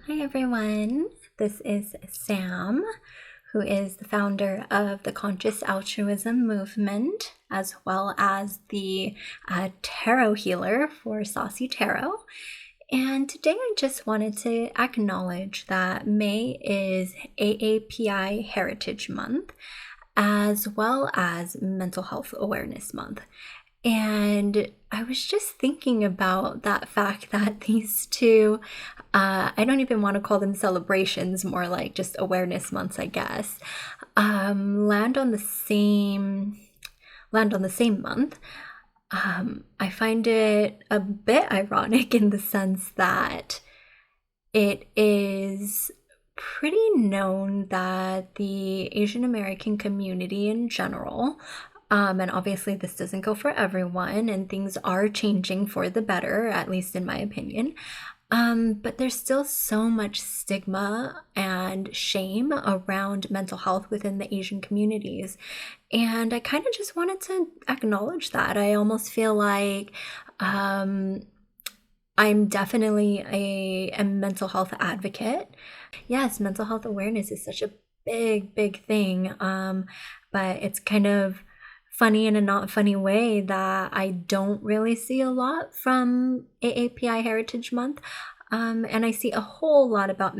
Hi everyone, this is Sam, who is the founder of the Conscious Altruism movement, as well as the tarot healer for Saucy Tarot. And today I just wanted to acknowledge that May is AAPI Heritage Month, as well as Mental Health Awareness Month. And I was just thinking about that fact that these two, I don't even want to call them celebrations, more like just awareness months, I guess, land on the same month. I find it a bit ironic in the sense that it is pretty known that the Asian American community in general, and obviously this doesn't go for everyone, and things are changing for the better, at least in my opinion. But there's still so much stigma and shame around mental health within the Asian communities. And I kind of just wanted to acknowledge that. I almost feel like I'm definitely a mental health advocate. Yes, mental health awareness is such a big thing. But it's kind of funny in a not funny way that I don't really see a lot from AAPI Heritage Month. And I see a whole lot about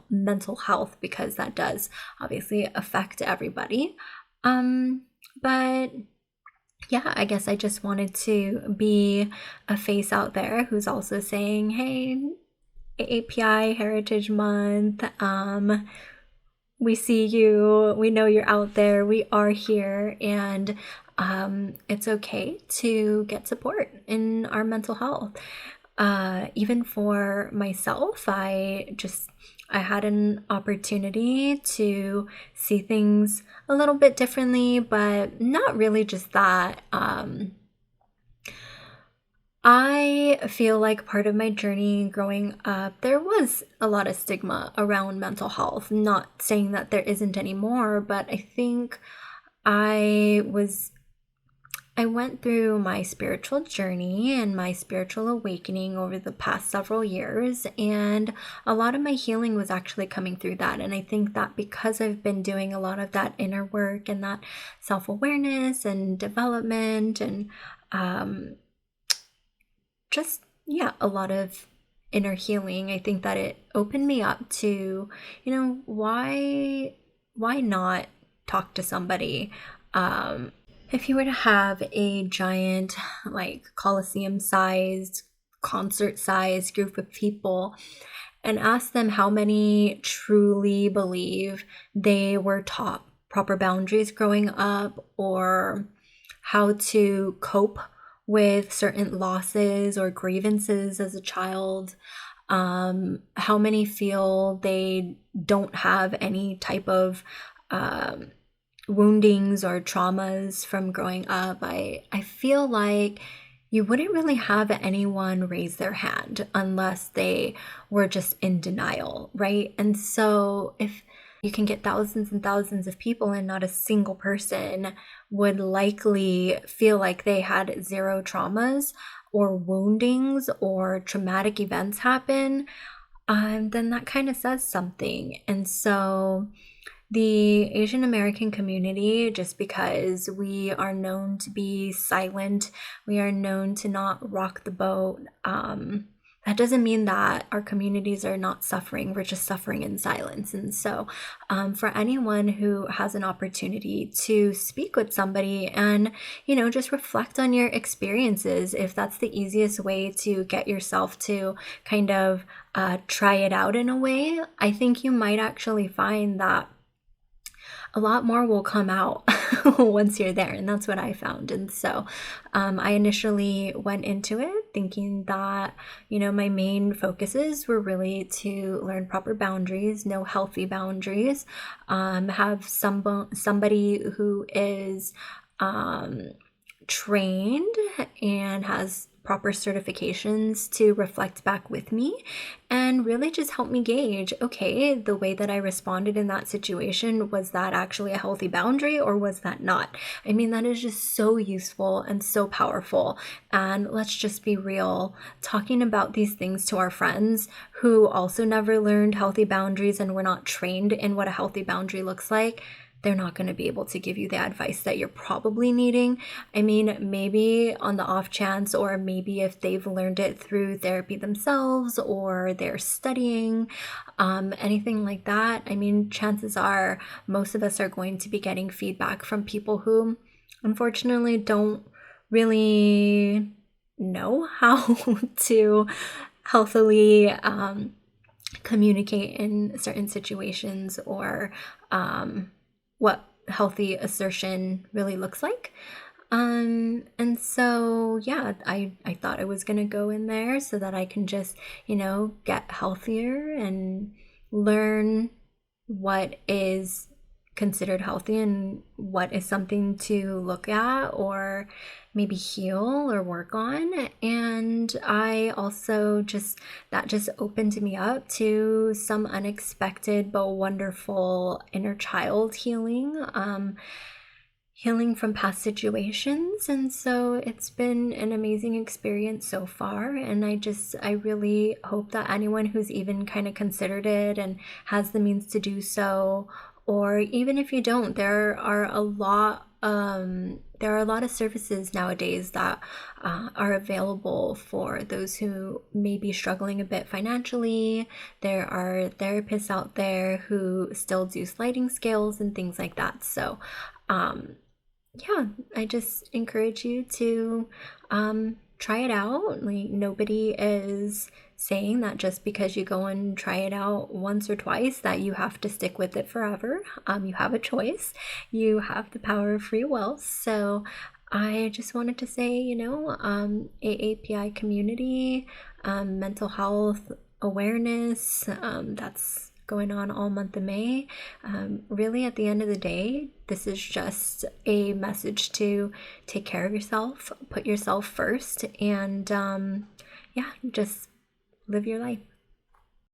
mental health because that does obviously affect everybody. But yeah, I guess I just wanted to be a face out there who's also saying, hey, AAPI Heritage Month, we see you, we know you're out there, we are here, and it's okay to get support in our mental health. Even for myself, I had an opportunity to see things a little bit differently, but not really just that. I feel like part of my journey growing up, there was a lot of stigma around mental health. Not saying that there isn't anymore, but I think I went through my spiritual journey and my spiritual awakening over the past several years, and a lot of my healing was actually coming through that. And I think that because I've been doing a lot of that inner work and that self-awareness and development and a lot of inner healing, I think that it opened me up to, why not talk to somebody? If you were to have a giant, like Coliseum-sized, concert-sized group of people and ask them how many truly believe they were taught proper boundaries growing up, or how to cope with certain losses or grievances as a child, how many feel they don't have any type of woundings or traumas from growing up, I feel like you wouldn't really have anyone raise their hand unless they were just in denial, right? And so if you can get thousands and thousands of people and not a single person would likely feel like they had zero traumas or woundings or traumatic events happen, then that kind of says something. And so the Asian American community, just because we are known to be silent, we are known to not rock the boat, that doesn't mean that our communities are not suffering. We're just suffering in silence. And so for anyone who has an opportunity to speak with somebody and, just reflect on your experiences, if that's the easiest way to get yourself to kind of try it out in a way, I think you might actually find that a lot more will come out once you're there. And that's what I found. And so I initially went into it thinking that, my main focuses were really to learn proper boundaries, know healthy boundaries, have somebody who is trained and has proper certifications to reflect back with me and really just help me gauge, okay, the way that I responded in that situation, was that actually a healthy boundary or was that not? I mean, that is just so useful and so powerful. And let's just be real, talking about these things to our friends who also never learned healthy boundaries and were not trained in what a healthy boundary looks like, they're not going to be able to give you the advice that you're probably needing. I mean, maybe on the off chance, or maybe if they've learned it through therapy themselves or they're studying, anything like that. I mean, chances are most of us are going to be getting feedback from people who unfortunately don't really know how to healthily communicate in certain situations, or what healthy assertion really looks like. And so, yeah, I thought I was going to go in there so that I can just, get healthier and learn what is considered healthy and what is something to look at or maybe heal or work on. And I also that just opened me up to some unexpected but wonderful inner child healing from past situations. And so it's been an amazing experience so far. And I really hope that anyone who's even kind of considered it and has the means to do so, or even if you don't, there are a lot of services nowadays that are available for those who may be struggling a bit financially. There are therapists out there who still do sliding scales and things like that. So yeah, I just encourage you to try it out. Like, nobody is saying that just because you go and try it out once or twice that you have to stick with it forever. You have a choice. You have the power of free will. So I just wanted to say, AAPI community, mental health awareness, that's going on all month of May. Really, at the end of the day, this is just a message to take care of yourself, put yourself first, and just live your life.